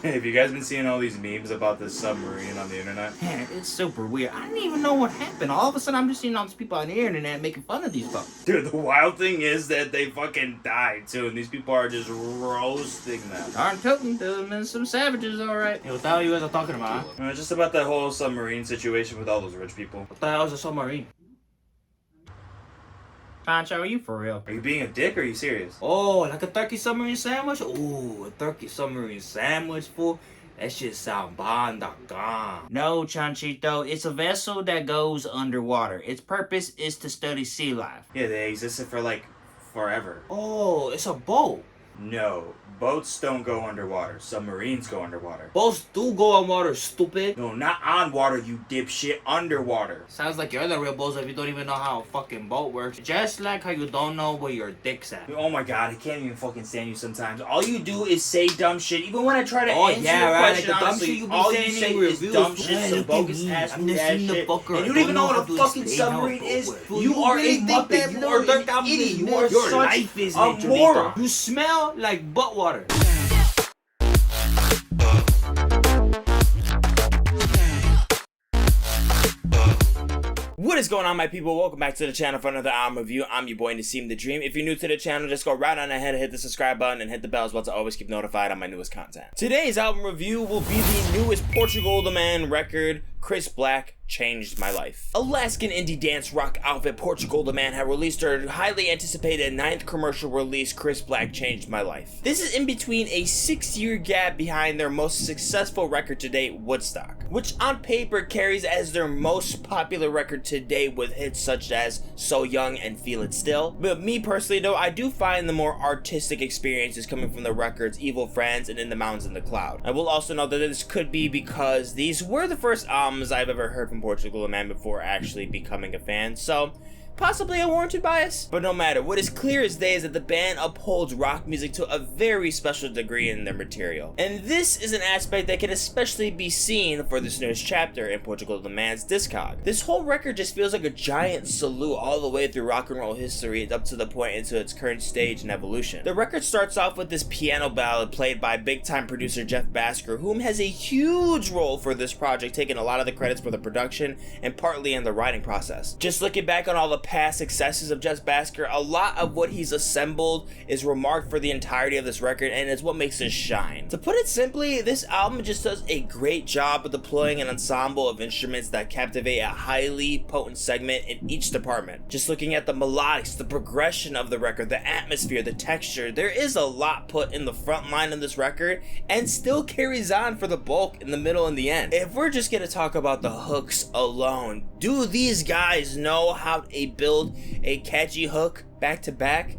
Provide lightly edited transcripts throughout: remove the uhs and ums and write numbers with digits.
Hey, have you guys been seeing all these memes about this submarine on the internet? Man, it's super weird. I didn't even know what happened. All of a sudden, I'm just seeing all these people on the internet making fun of these folks. Dude, the wild thing is that they fucking died too, and these people are just roasting them. Aren't toting them and some savages, alright. Hey, what the hell you guys are talking about? Huh? Just about that whole submarine situation with all those rich people. What the hell is a submarine? Pancho, are you for real? Are you being a dick or are you serious? Oh, like a turkey submarine sandwich? Ooh, a turkey submarine sandwich, fool? That shit sound bon.com. No, Chanchito, it's a vessel that goes underwater. Its purpose is to study sea life. Yeah, they existed for like forever. Oh, it's a boat. No, boats don't go underwater. Submarines go underwater. Boats do go on water, stupid. No, not on water, you dipshit. Underwater. Sounds like you're the real boss if you don't even know how a fucking boat works. Just like how you don't know where your dick's at. Oh my god, I can't even fucking stand you sometimes. All you do is say dumb shit. Even when I try to answer your question, like the honestly, dumb shit you be all saying you say in is reviews. dumb shit, some bogus ass shit. And you don't even know what a fucking submarine is. You are a muppet. You are an idiot. You are such a moron. You smell like butt water. What is going on, my people? Welcome back to the channel for another album review. I'm your boy Naseem the Dream. If you're new to the channel, just go right on ahead and hit the subscribe button and hit the bell as well to always keep notified on my newest content. Today's album review will be the newest Portugal the Man record, Chris Black Changed My Life. Alaskan indie dance rock outfit Portugal the Man had released their highly anticipated 9th commercial release, Chris Black Changed My Life. This is in between a 6-year gap behind their most successful record to date, Woodstock, which on paper carries as their most popular record to date with hits such as So Young and Feel It Still. But me personally though, I do find the more artistic experiences coming from the records Evil Friends and In the Mountains and the Cloud. I will also note that this could be because these were the first albums I've ever heard from Portugal the Man before actually becoming a fan, so possibly a warranted bias. But no matter, what is clear as day is that the band upholds rock music to a very special degree in their material. And this is an aspect that can especially be seen for this newest chapter in Portugal the Man's discog. This whole record just feels like a giant salute all the way through rock and roll history up to the point into its current stage and evolution. The record starts off with this piano ballad played by big time producer Jeff Bhasker, whom has a huge role for this project, taking a lot of the credits for the production and partly in the writing process. Just looking back on all the past successes of Jeff Bhasker, a lot of what he's assembled is remarked for the entirety of this record and is what makes it shine. To put it simply, this album just does a great job of deploying an ensemble of instruments that captivate a highly potent segment in each department. Just looking at the melodics, the progression of the record, the atmosphere, the texture, there is a lot put in the front line of this record and still carries on for the bulk in the middle and the end. If we're just gonna talk about the hooks alone, do these guys know how to build a catchy hook back to back?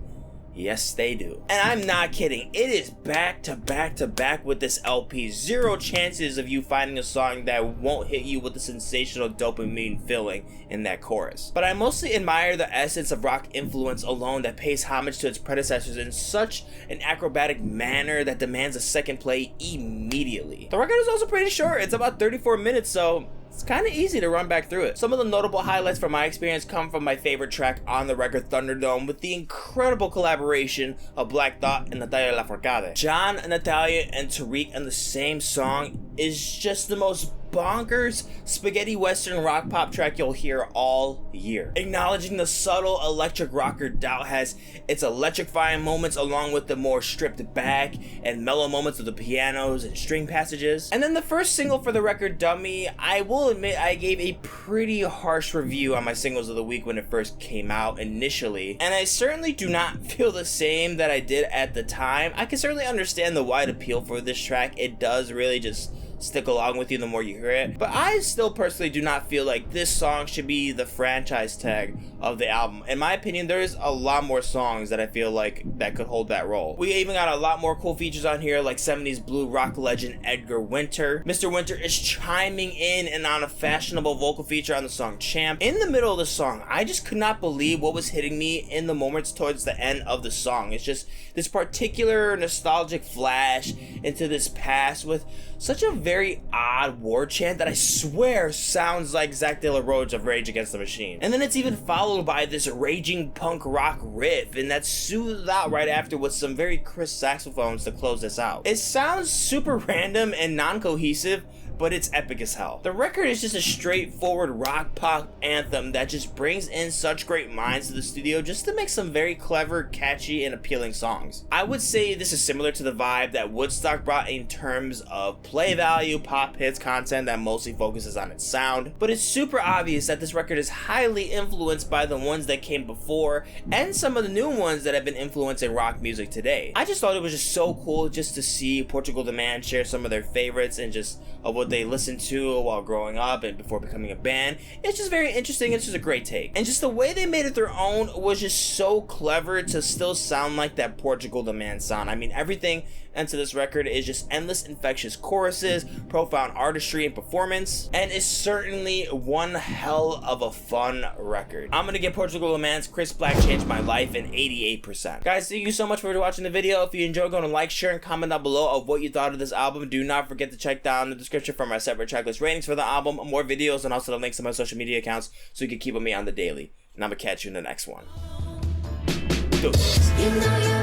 Yes, they do. And I'm not kidding. It is back to back to back with this LP. Zero chances of you finding a song that won't hit you with the sensational dopamine feeling in that chorus. But I mostly admire the essence of rock influence alone that pays homage to its predecessors in such an acrobatic manner that demands a second play immediately. The record is also pretty short. It's about 34 minutes, so it's kind of easy to run back through it. Some of the notable highlights from my experience come from my favorite track on the record, Thunderdome, with the incredible collaboration of Black Thought and Natalia Lafourcade. John, Natalia, and Tariq in the same song is just the most bonkers spaghetti western rock pop track you'll hear all year. Acknowledging the subtle electric rocker Doubt has its electrifying moments along with the more stripped back and mellow moments of the pianos and string passages. And then the first single for the record, Dummy, I will admit I gave a pretty harsh review on my singles of the week when it first came out initially, and I certainly do not feel the same that I did at the time. I can certainly understand the wide appeal for this track. It does really just stick along with you the more you hear it, but I still personally do not feel like this song should be the franchise tag of the album. In my opinion, there's a lot more songs that I feel like that could hold that role. We even got a lot more cool features on here, like 70s blue rock legend Edgar Winter. Mr. Winter is chiming in and on a fashionable vocal feature on the song Champ. In the middle of the song, I just could not believe what was hitting me in the moments towards the end of the song. It's just this particular nostalgic flash into this past with such a very odd war chant that I swear sounds like Zach De La Rocha of Rage Against the Machine. And then it's even followed by this raging punk rock riff, and that's soothed out right after with some very crisp saxophones to close this out. It sounds super random and non-cohesive, but it's epic as hell. The record is just a straightforward rock pop anthem that just brings in such great minds to the studio just to make some very clever, catchy, and appealing songs. I would say this is similar to the vibe that Woodstock brought in terms of play value, pop hits content that mostly focuses on its sound, but it's super obvious that this record is highly influenced by the ones that came before and some of the new ones that have been influencing rock music today. I just thought it was just so cool just to see Portugal the Man share some of their favorites and just of what they listened to while growing up and before becoming a band. It's just very interesting. It's just a great take. And just the way they made it their own was just so clever to still sound like that Portugal the Man sound. I mean, everything into this record is just endless infectious choruses, profound artistry and performance, and it's certainly one hell of a fun record. I'm gonna give Portugal the Man's Chris Black Changed My Life an 88%. Guys, thank you so much for watching the video. If you enjoyed, go to like, share, and comment down below of what you thought of this album. Do not forget to check down the description for my separate tracklist ratings for the album, more videos, and also the links to my social media accounts so you can keep with me on the daily. And I'm gonna catch you in the next one. Deuces.